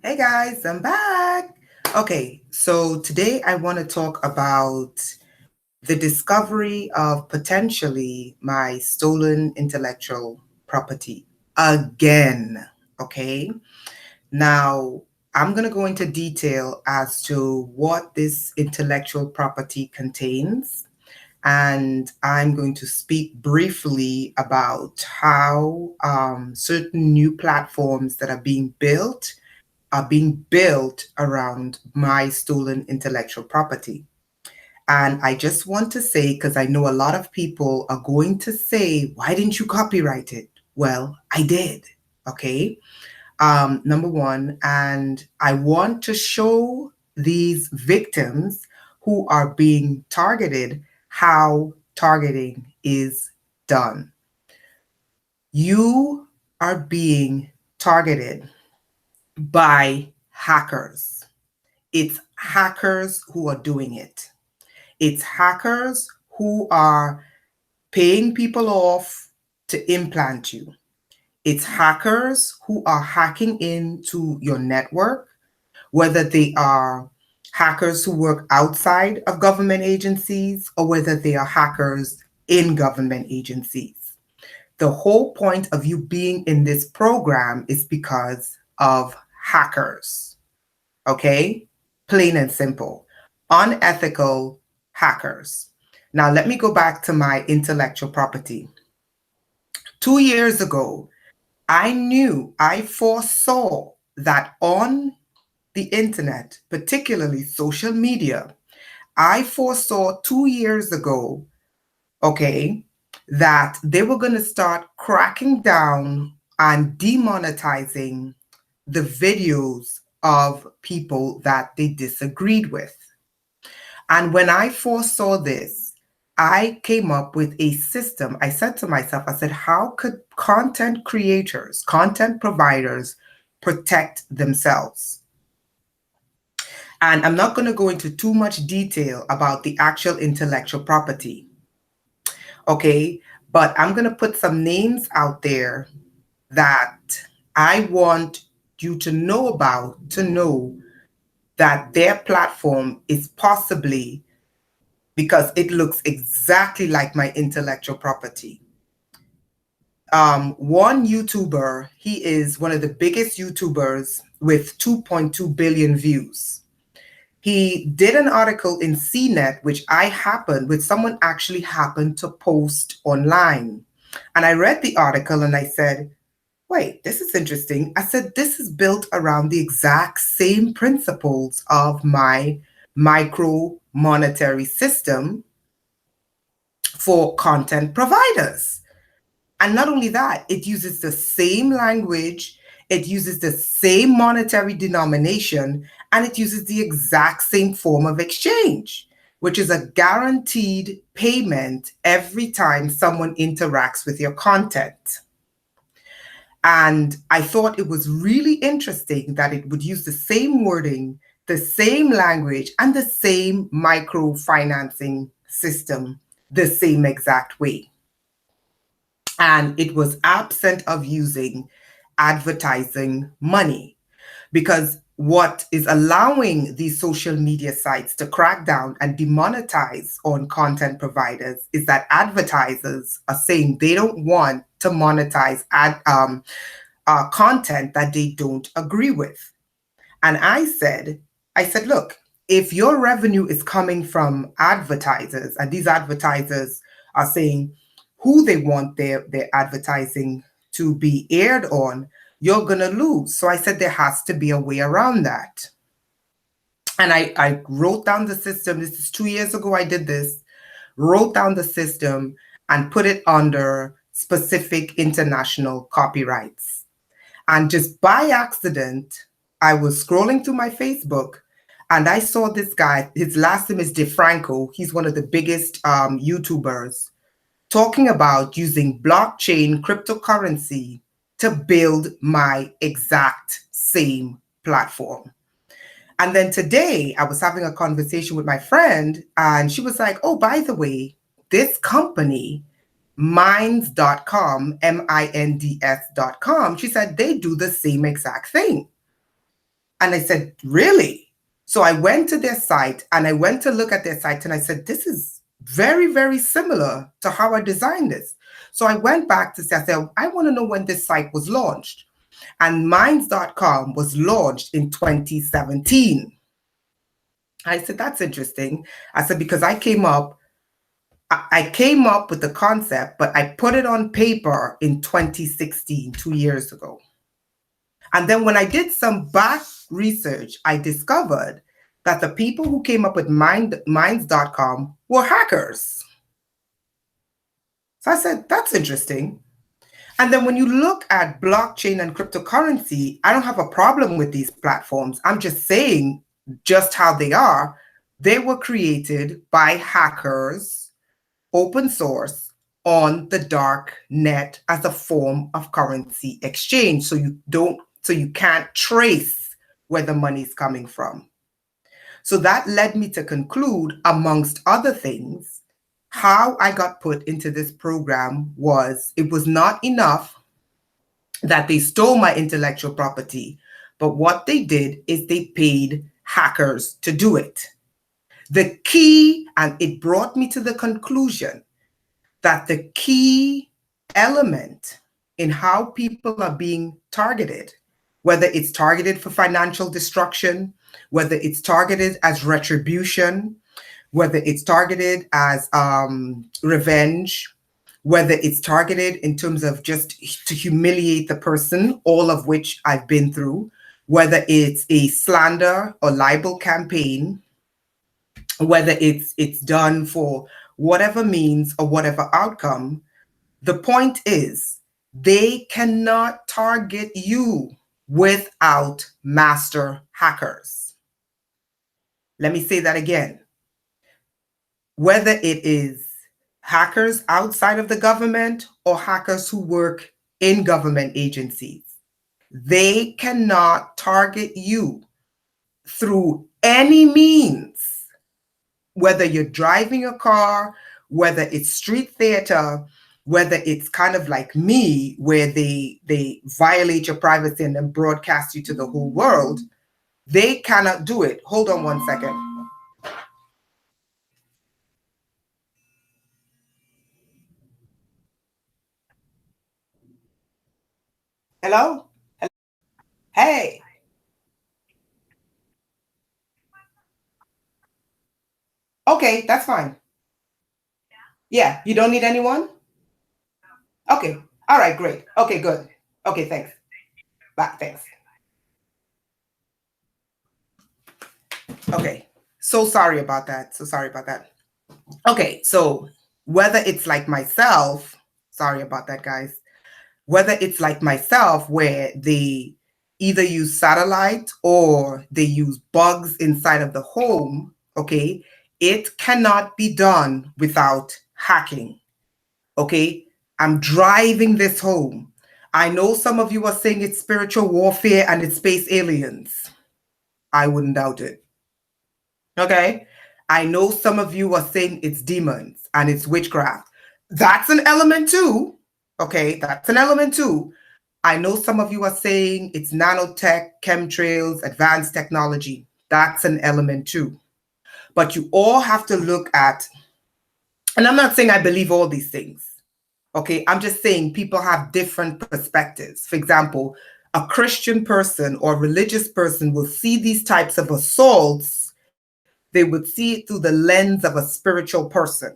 Hey guys, I'm back. Okay, so today I want to talk about the discovery of potentially my stolen intellectual property again. Okay, now I'm going to go into detail as to what this intellectual property contains, and I'm going to speak briefly about how certain new platforms that are being built around my stolen intellectual property. And I just want to say, because I know a lot of people are going to say, why didn't you copyright it? Well, I did. Okay. Number one, and I want to show these victims who are being targeted how targeting is done. You are being targeted by hackers. It's hackers who are doing it. It's hackers who are paying people off to implant you. It's hackers who are hacking into your network, whether they are hackers who work outside of government agencies or whether they are hackers in government agencies. The whole point of you being in this program is because of hackers. Okay? Plain and simple. Unethical hackers. Now, let me go back to my intellectual property. 2 years ago, I foresaw that on the internet, particularly social media, I foresaw 2 years ago, okay, that they were going to start cracking down and demonetizing the videos of people that they disagreed with. And when I foresaw this, I came up with a system. I said to myself, I said, how could content creators, content providers protect themselves? And I'm not going to go into too much detail about the actual intellectual property, okay? But I'm going to put some names out there that I want you to know about, to know that their platform is possibly, because it looks exactly like my intellectual property. One YouTuber, he is one of the biggest YouTubers with 2.2 billion views. He did an article in CNET, which someone actually happened to post online. And I read the article and I said, wait, this is interesting. I said, this is built around the exact same principles of my micro monetary system for content providers. And not only that, it uses the same language, it uses the same monetary denomination, and it uses the exact same form of exchange, which is a guaranteed payment every time someone interacts with your content. And I thought it was really interesting that it would use the same wording, the same language, and the same microfinancing system the same exact way. And it was absent of using advertising money, because what is allowing these social media sites to crack down and demonetize on content providers is that advertisers are saying they don't want to monetize content that they don't agree with. And I said, look, if your revenue is coming from advertisers and these advertisers are saying who they want their advertising to be aired on, you're going to lose. So I said there has to be a way around that. And I wrote down the system. This is 2 years ago I did this, wrote down the system and put it under specific international copyrights. And just by accident, I was scrolling through my Facebook and I saw this guy. His last name is DeFranco. He's one of the biggest YouTubers, talking about using blockchain cryptocurrency to build my exact same platform. And then today I was having a conversation with my friend and she was like, oh, by the way, this company, minds.com, minds.com, she said they do the same exact thing. And I said, really? So I went to their site and I went to look at their site and I said, this is very, very similar to how I designed this. So I went back to say, I said, I want to know when this site was launched. And Minds.com was launched in 2017. I said, that's interesting. I said, because I came up with the concept, but I put it on paper in 2016, 2 years ago. And then when I did some back research, I discovered that the people who came up with Minds.com were hackers. So I said, that's interesting. And then when you look at blockchain and cryptocurrency, I don't have a problem with these platforms. I'm just saying just how they are. They were created by hackers, open source, on the dark net as a form of currency exchange. So you can't trace where the money's coming from. So that led me to conclude, amongst other things, how I got put into this program was it was not enough that they stole my intellectual property, but what they did is they paid hackers to do it. The key, and it brought me to the conclusion that the key element in how people are being targeted, whether it's targeted for financial destruction, whether it's targeted as retribution, whether it's targeted as revenge, whether it's targeted in terms of just to humiliate the person, all of which I've been through, whether it's a slander or libel campaign, whether it's done for whatever means or whatever outcome, the point is they cannot target you without master hackers. Let me say that again. Whether it is hackers outside of the government or hackers who work in government agencies, they cannot target you through any means, whether you're driving a car, whether it's street theater, whether it's kind of like me, where they violate your privacy and then broadcast you to the whole world. They cannot do it. Hold on one second. Hello? Hey. Okay, that's fine. Yeah, you don't need anyone? Okay. All right, great. Okay, good. Okay, thanks. Bye, thanks. Okay. So sorry about that. Okay, so whether it's like myself, sorry about that, guys. Whether it's like myself, where they either use satellite or they use bugs inside of the home, okay, it cannot be done without hacking, okay? I'm driving this home. I know some of you are saying it's spiritual warfare and it's space aliens. I wouldn't doubt it, okay? I know some of you are saying it's demons and it's witchcraft. That's an element too, okay? That's an element too. I know some of you are saying it's nanotech, chemtrails, advanced technology. That's an element too. But you all have to look at, and I'm not saying I believe all these things, okay? I'm just saying people have different perspectives. For example, a Christian person or religious person will see these types of assaults, they would see it through the lens of a spiritual person,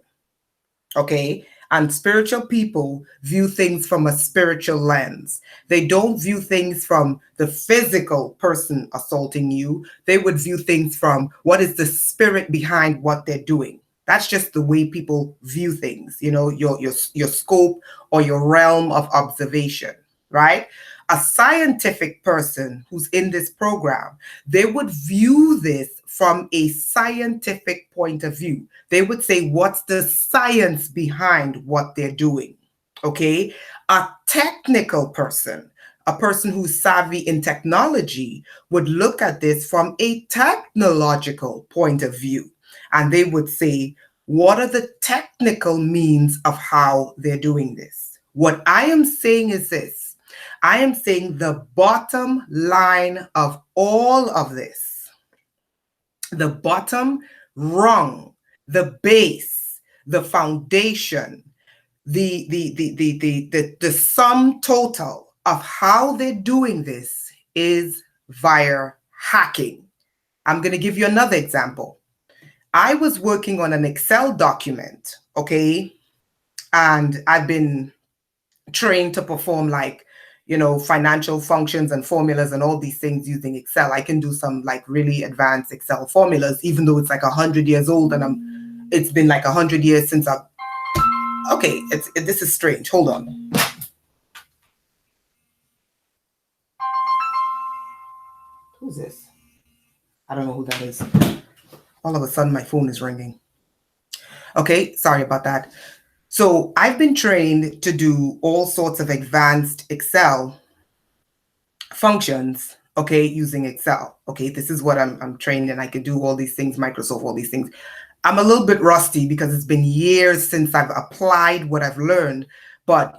okay? And spiritual people view things from a spiritual lens. They don't view things from the physical person assaulting you. They would view things from what is the spirit behind what they're doing. That's just the way people view things, you know, your scope or your realm of observation, right? A scientific person who's in this program, they would view this from a scientific point of view. They would say, what's the science behind what they're doing? Okay. A technical person, a person who's savvy in technology, would look at this from a technological point of view. And they would say, what are the technical means of how they're doing this? What I am saying is this. I am saying the bottom line of all of this, the bottom rung, the base, the foundation, the sum total of how they're doing this is via hacking. I'm going to give you another example. I was working on an Excel document, okay? And I've been trained to perform like, financial functions and formulas and all these things using Excel. I can do some like really advanced Excel formulas, even though it's like 100 years old and it's been like 100 years since I've, okay, this is strange. Hold on. Who's this? I don't know who that is. All of a sudden my phone is ringing. Okay, sorry about that. So I've been trained to do all sorts of advanced Excel functions, okay, using Excel. Okay, this is what I'm trained in. I can do all these things, Microsoft, all these things. I'm a little bit rusty because it's been years since I've applied what I've learned. But,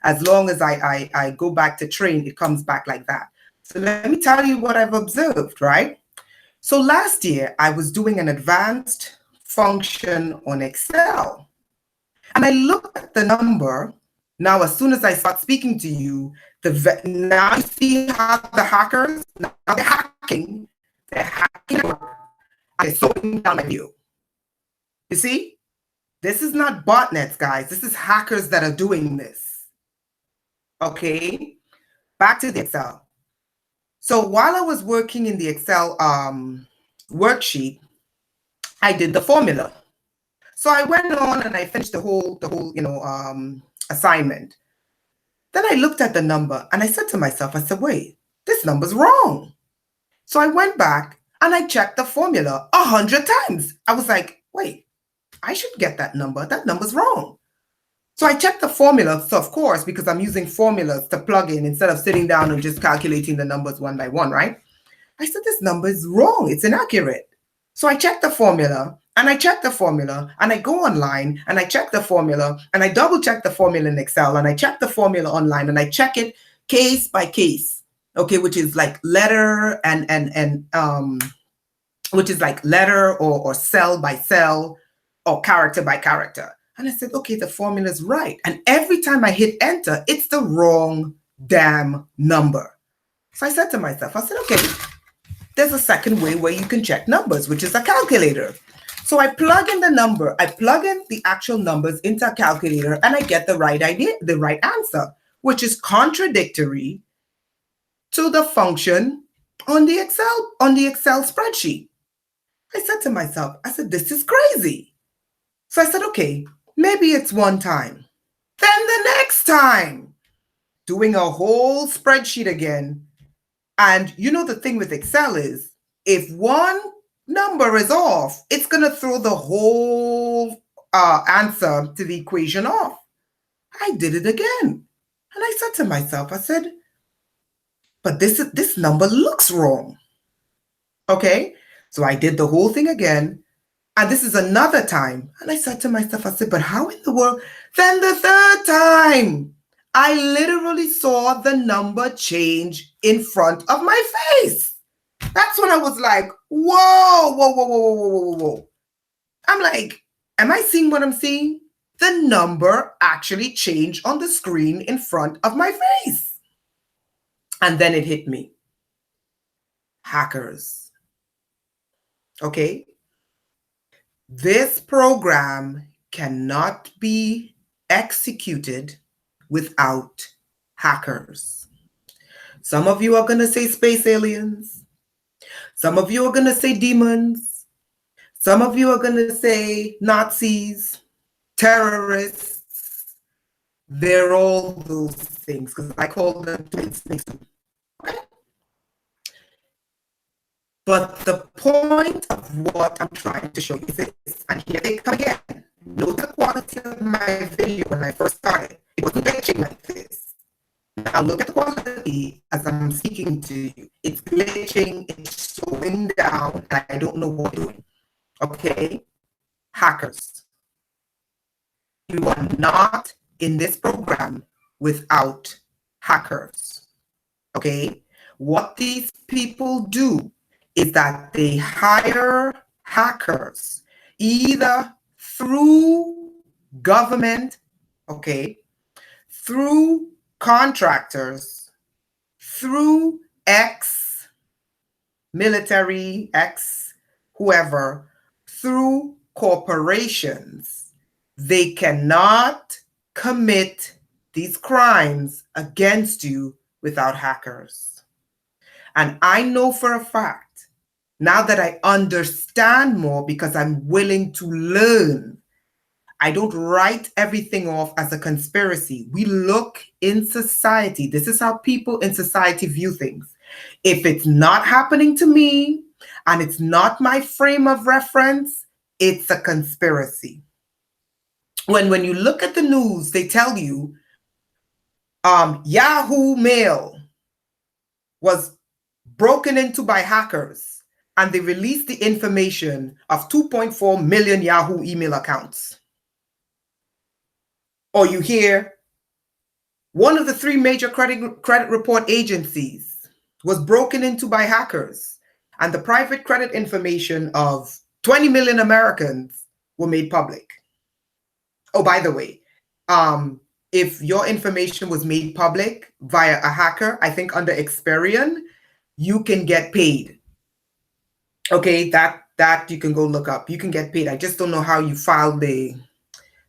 as long as I go back to train, it comes back like that. So let me tell you what I've observed, right? So last year, I was doing an advanced function on Excel. And I looked at the number. Now, as soon as I start speaking to you, now you see how the hackers, now they're hacking, and they're slowing down my view. You see, this is not botnets, guys. This is hackers that are doing this. Okay, back to the Excel. So while I was working in the Excel worksheet, I did the formula. So I went on and I finished the whole assignment. Then I looked at the number and I said to myself, I said, wait, this number's wrong. So I went back and I checked the formula 100 times. I was like, wait, I should get that number. That number's wrong. So I checked the formula. So of course, because I'm using formulas to plug in instead of sitting down and just calculating the numbers one by one, right? I said, this number is wrong. It's inaccurate. So I checked the formula and I checked the formula and I go online and I check the formula and I double check the formula in Excel and I check the formula online and I check it case by case. Okay, which is like letter which is like letter or cell by cell or character by character. And I said, okay, the formula is right. And every time I hit enter, it's the wrong damn number. So I said to myself, I said, okay, there's a second way where you can check numbers, which is a calculator. So I plug in the number, I plug in the actual numbers into a calculator and I get the right idea, the right answer, which is contradictory to the function on the Excel spreadsheet. I said to myself, I said, this is crazy. So I said, okay, maybe it's one time. Then the next time, doing a whole spreadsheet again. And the thing with Excel is, if one number is off, it's going to throw the whole answer to the equation off. I did it again. And I said to myself, I said, but this number looks wrong. Okay, so I did the whole thing again. And this is another time. And I said to myself, I said, but how in the world? Then the third time, I literally saw the number change in front of my face. That's when I was like, whoa, whoa, whoa, whoa, whoa, whoa, whoa. I'm like, am I seeing what I'm seeing? The number actually changed on the screen in front of my face. And then it hit me. Hackers. Okay. This program cannot be executed without hackers. Some of you are going to say space aliens. Some of you are going to say demons. Some of you are going to say Nazis, terrorists. They're all those things because I call them twin snakes. Okay? But the point of what I'm trying to show you is this, and here they come again. Note the quality of my video when I first started. It wasn't glitching like this. Now look at the quality as I'm speaking to you. It's glitching, it's slowing down, and I don't know what I'm doing. Okay? Hackers. You are not in this program without hackers. Okay, what these people do is that they hire hackers either through government, okay, through contractors, through ex-military, ex-whoever, through corporations. They cannot commit these crimes against you without hackers. And I know for a fact, now that I understand more because I'm willing to learn, I don't write everything off as a conspiracy. We look in society. This is how people in society view things. If it's not happening to me and it's not my frame of reference, it's a conspiracy. When you look at the news, they tell you Yahoo Mail was broken into by hackers and they released the information of 2.4 million Yahoo email accounts. Or you hear one of the 3 major credit report agencies was broken into by hackers and the private credit information of 20 million Americans were made public. Oh, by the way, if your information was made public via a hacker, I think under Experian, you can get paid. Okay, that you can go look up. You can get paid. I just don't know how you filed the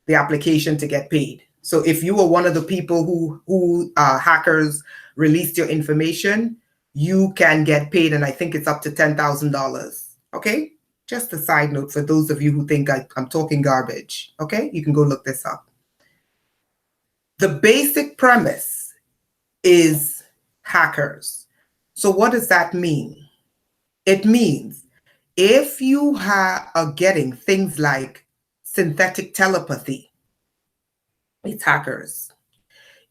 application to get paid. So if you were one of the people who hackers released your information, you can get paid, and I think it's up to $10,000. Okay, just a side note for those of you who think I'm talking garbage. Okay, you can go look this up. The basic premise is hackers. So what does that mean? It means if you are getting things like synthetic telepathy, it's hackers.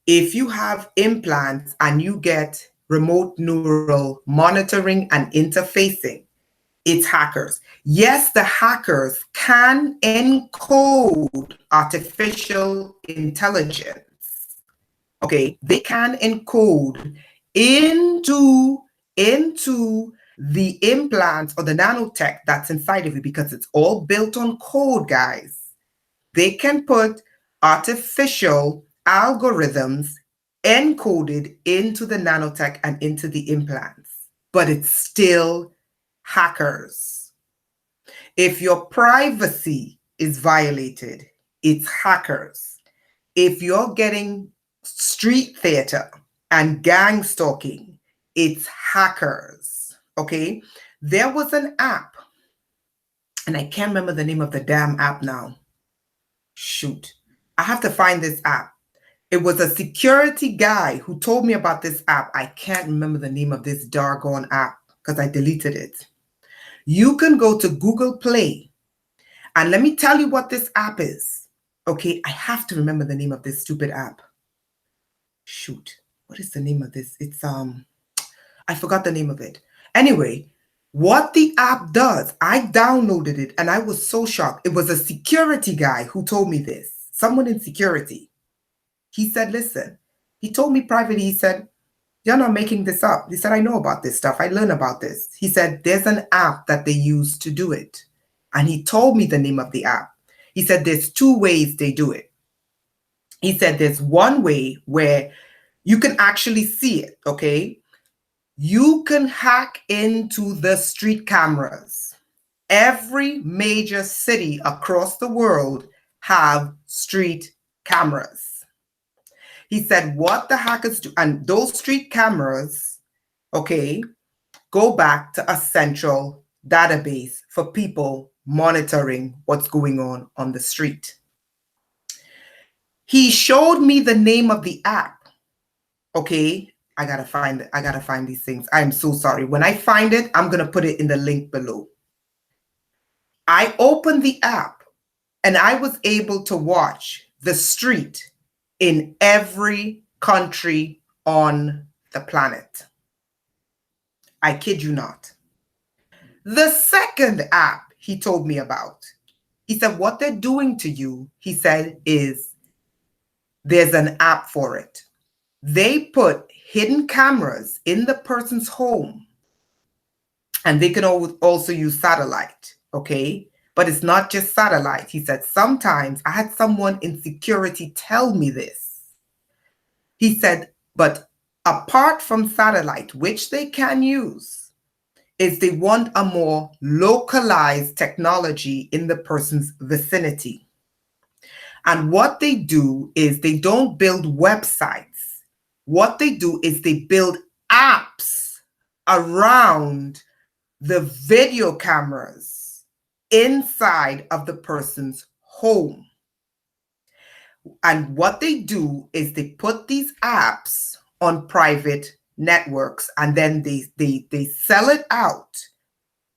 If you have implants and you get remote neural monitoring and interfacing, it's hackers. Yes, the hackers can encode artificial intelligence. Okay, they can encode into the implants or the nanotech that's inside of you because it's all built on code, guys. They can put artificial algorithms encoded into the nanotech and into the implants, but it's still hackers. If your privacy is violated, it's hackers. If you're getting street theater and gang stalking, it's hackers. Okay, there was an app, and I can't remember the name of the damn app now. Shoot, I have to find this app. It was a security guy who told me about this app. I can't remember the name of this doggone app because I deleted it. You can go to Google Play, and let me tell you what this app is. Okay, I have to remember the name of this stupid app. Shoot, what is the name of this? It's I forgot the name of it. Anyway, what the app does, I downloaded it and I was so shocked. It was a security guy who told me this, someone in security. He said, listen, he told me privately, he said, you're not making this up. He said, I know about this stuff. I learn about this. He said, there's an app that they use to do it. And he told me the name of the app. He said, there's 2 ways they do it. He said, there's one way where you can actually see it, okay? You can hack into the street cameras. Every major city across the world have street cameras. He said what the hackers do, and those street cameras, okay, go back to a central database for people monitoring what's going on the street. He showed me the name of the app. Okay, I gotta find these things. I'm so sorry. When I find it, I'm gonna put it in the link below. I opened the app and I was able to watch the street in every country on the planet. I kid you not. The second app he told me about, he said, what they're doing to you, he said, is there's an app for it. They put hidden cameras in the person's home, and they can also use satellite, okay? But it's not just satellite. He said, sometimes I had someone in security tell me this. He said, but apart from satellite, which they can use, is they want a more localized technology in the person's vicinity. And what they do is they don't build websites. What they do is they build apps around the video cameras inside of the person's home. And what they do is they put these apps on private networks, and then they sell it out,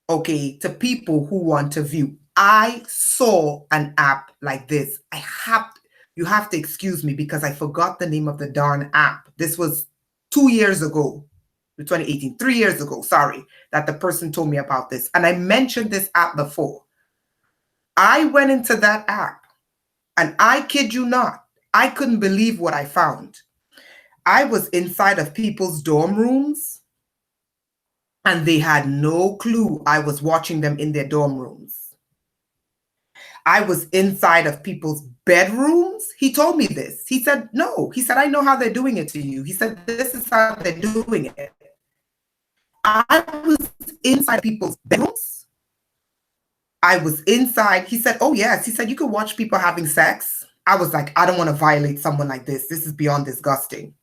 okay, to people who want to view. I saw an app like this. You have to excuse me because I forgot the name of the darn app. This was 2 years ago, 2018, 3 years ago, sorry, that the person told me about this. And I mentioned this app before. I went into that app, and I kid you not, I couldn't believe what I found. I was inside of people's dorm rooms, and they had no clue I was watching them in their dorm rooms. I was inside of people's bedrooms. He told me this. He said, no. He said, I know how they're doing it to you. He said, this is how they're doing it. I was inside people's bedrooms. I was inside. He said, oh, yes. He said, you could watch people having sex. I was like, I don't want to violate someone like this. This is beyond disgusting.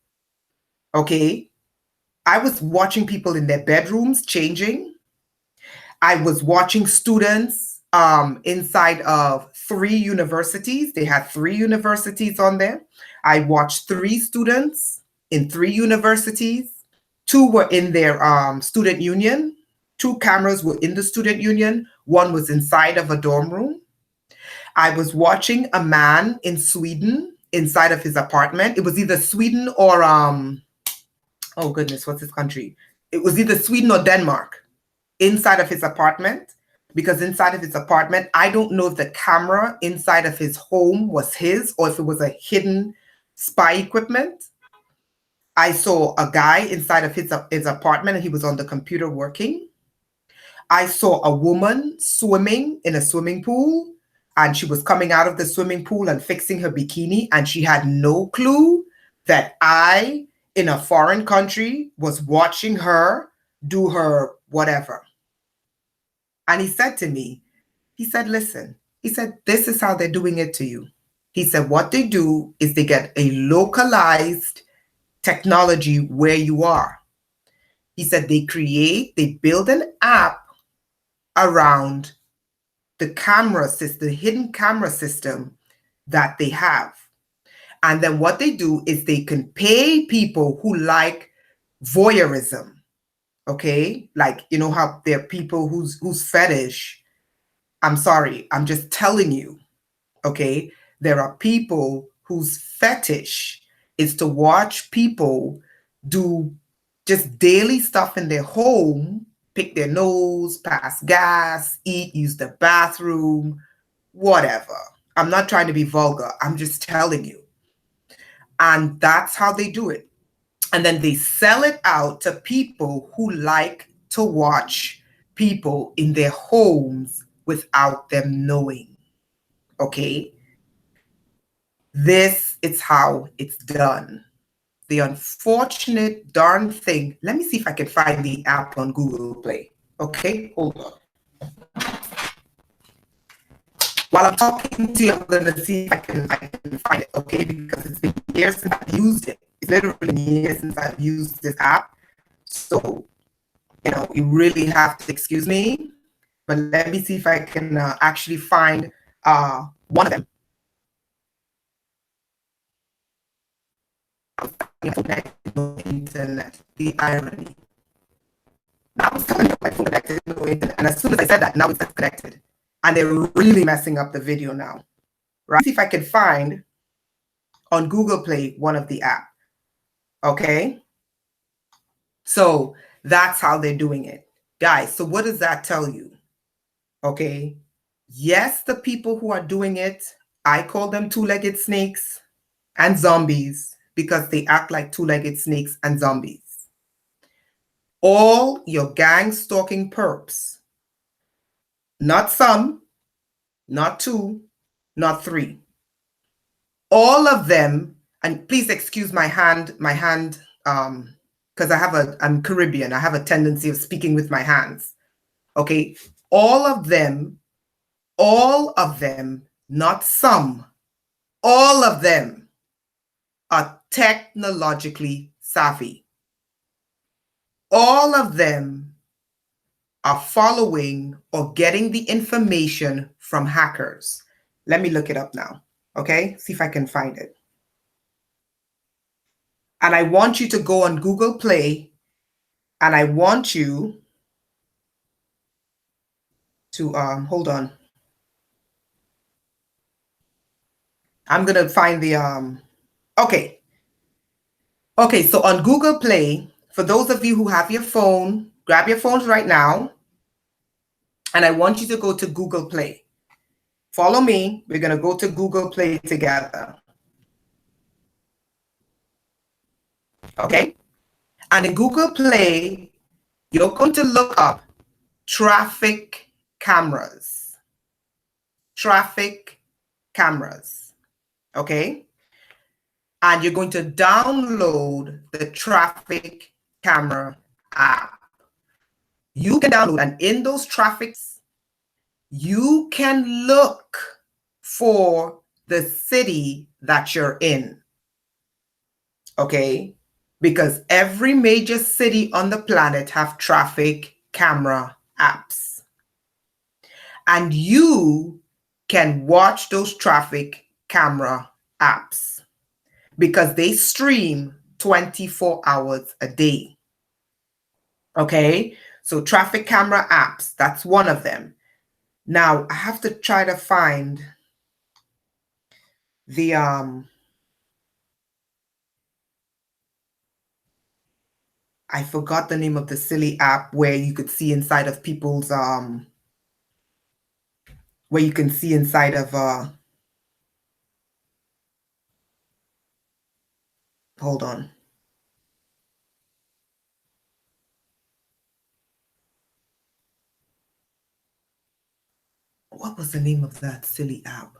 Okay. I was watching people in their bedrooms changing. I was watching students inside of 3 universities. They had 3 universities on there. I watched 3 students in 3 universities. 2 were in their student union. 2 cameras were in the student union. 1 was inside of a dorm room. I was watching a man in Sweden inside of his apartment. It was either Sweden or, oh goodness, what's his country? It was either Sweden or Denmark inside of his apartment, because inside of his apartment, I don't know if the camera inside of his home was his or if it was a hidden spy equipment. I saw a guy inside of his apartment, and he was on the computer working. I saw a woman swimming in a swimming pool, and she was coming out of the swimming pool and fixing her bikini, and she had no clue that I, in a foreign country, was watching her do her whatever. And he said to me, he said, listen, he said, this is how they're doing it to you. He said, what they do is they get a localized technology where you are. He said, they build an app around the camera system, the hidden camera system that they have. And then what they do is they can pay people who like voyeurism. Okay, like, you know how there are people whose fetish, I'm sorry, I'm just telling you, okay, there are people whose fetish is to watch people do just daily stuff in their home, pick their nose, pass gas, eat, use the bathroom, whatever. I'm not trying to be vulgar, I'm just telling you. And that's how they do it. And then they sell it out to people who like to watch people in their homes without them knowing. Okay? This is how it's done. The unfortunate darn thing. Let me see if I can find the app on Google Play. Okay? Hold on. While I'm talking to you, I'm going to see if I can find it, okay? Because it's been years since I've used it. It's literally years since I've used this app. So, you know, you really have to excuse me. But let me see if I can actually find one of them. Internet, the irony. Now I was telling you my phone connected to the internet, and as soon as I said that, now it's disconnected. And they're really messing up the video now. Right? See if I can find on Google Play one of the app. Okay? So that's how they're doing it. Guys, so what does that tell you? Okay? Yes, the people who are doing it, I call them two-legged snakes and zombies, because they act like two-legged snakes and zombies. All your gang stalking perps, not some, not two, not three, all of them, and please excuse my hand, because I'm Caribbean, I have a tendency of speaking with my hands. Okay, all of them, not some, all of them are technologically savvy. All of them are following or getting the information from hackers. Let me look it up now, okay? See if I can find it. And I want you to go on Google Play, and I want you to, hold on. I'm gonna find the, okay. Okay, so on Google Play, for those of you who have your phone, grab your phones right now, and I want you to go to Google Play. Follow me, we're gonna go to Google Play together. Okay, and in Google Play, you're going to look up traffic cameras. Traffic cameras, okay? And you're going to download the traffic camera app. You can download, and in those traffics, you can look for the city that you're in, okay? Because every major city on the planet have traffic camera apps. And you can watch those traffic camera apps because they stream 24 hours a day. Okay, so traffic camera apps, that's one of them. Now I have to try to find the I forgot the name of the silly app where you could see inside of people's where you can see inside of hold on. What was the name of that silly app?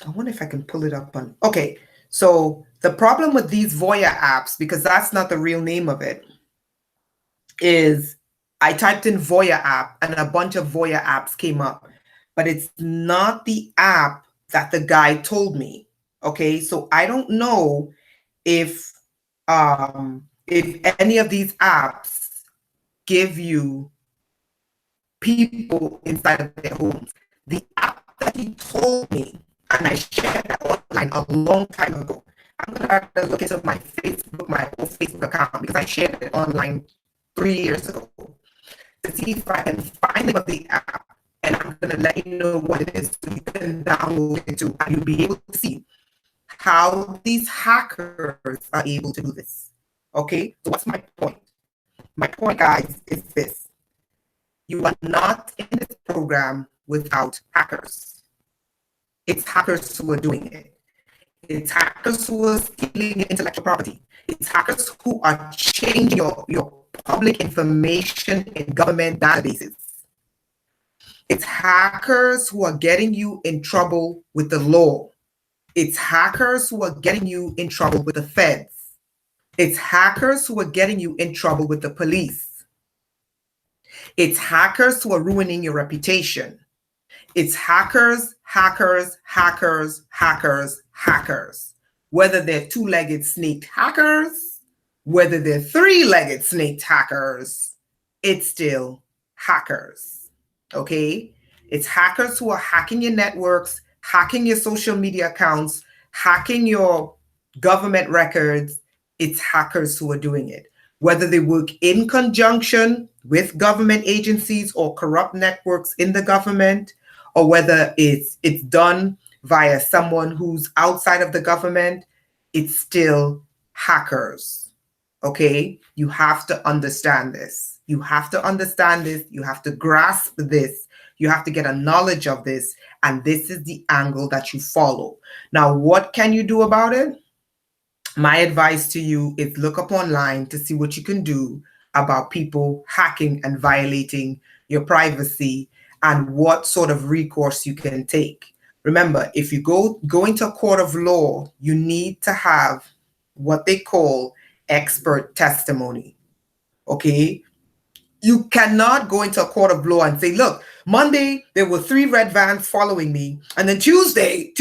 I wonder if I can pull it up on. Okay, so the problem with these Voya apps, because that's not the real name of it, is I typed in Voya app and a bunch of Voya apps came up, but it's not the app that the guy told me. Okay, so I don't know if any of these apps give you people inside of their homes. The app that he told me, and I shared that online a long time ago. I'm gonna have to look into my Facebook, my old Facebook account, because I shared it online 3 years ago to see if I can find the name of the app, and I'm gonna let you know what it is so you can download it too, and you'll be able to see how these hackers are able to do this. Okay, so what's my point? My point, guys, is this. You are not in this program without hackers. It's hackers who are doing it. It's hackers who are stealing your intellectual property. It's hackers who are changing your public information in government databases. It's hackers who are getting you in trouble with the law. It's hackers who are getting you in trouble with the feds. It's hackers who are getting you in trouble with the police. It's hackers who are ruining your reputation. It's hackers, hackers, hackers, hackers, hackers. Whether they're two-legged snake hackers, whether they're three-legged snake hackers, it's still hackers, okay? It's hackers who are hacking your networks, hacking your social media accounts, hacking your government records. It's hackers who are doing it. Whether they work in conjunction with government agencies or corrupt networks in the government, or whether it's done via someone who's outside of the government, it's still hackers, okay? You have to understand this. You have to understand this. You have to grasp this. You have to get a knowledge of this, and this is the angle that you follow. Now, what can you do about it? My advice to you is look up online to see what you can do about people hacking and violating your privacy and what sort of recourse you can take. Remember, if you go into a court of law, you need to have what they call expert testimony. Okay? You cannot go into a court of law and say, look, Monday there were 3 red vans following me, and then Tuesday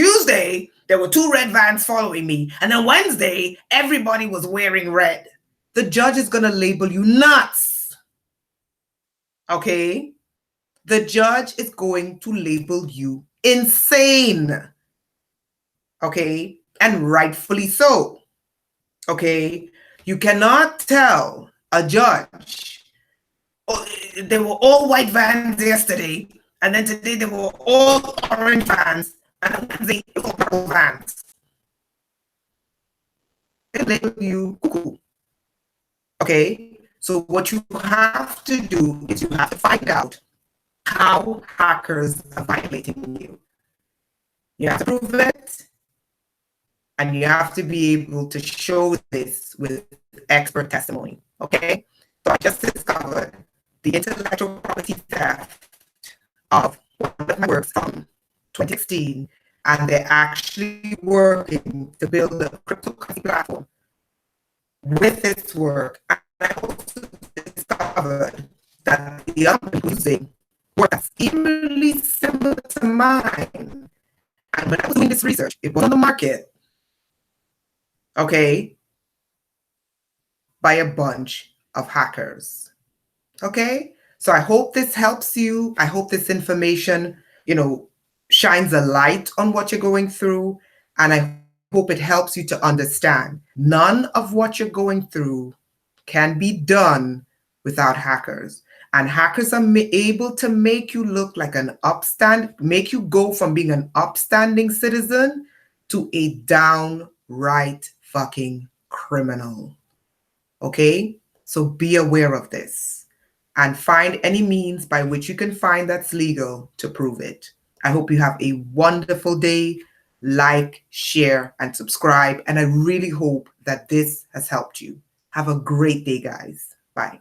there were 2 red vans following me, and then Wednesday everybody was wearing red. The judge is going to label you nuts. Okay? The judge is going to label you insane. Okay? And rightfully so. Okay? You cannot tell a judge, oh, they were all white vans yesterday, and then today they were all orange vans, and then Wednesday they were all purple vans. They label you cuckoo. Okay? So what you have to do is you have to find out how hackers are violating you. You have to prove it, and you have to be able to show this with expert testimony. Okay? So I just discovered the intellectual property theft of one of my works from 2016, and they're actually working to build a cryptocurrency platform with this work. And I also discovered that the other using work that's eerily similar to mine. And when I was doing this research, it was on the market, okay, by a bunch of hackers. Okay? So I hope this helps you. I hope this information, shines a light on what you're going through. And I hope it helps you to understand none of what you're going through can be done without hackers. And hackers are able to make you look like make you go from being an upstanding citizen to a downright fucking criminal. Okay? So be aware of this and find any means by which you can find that's legal to prove it. I hope you have a wonderful day. Like, share, and subscribe. And I really hope that this has helped you. Have a great day, guys. Bye.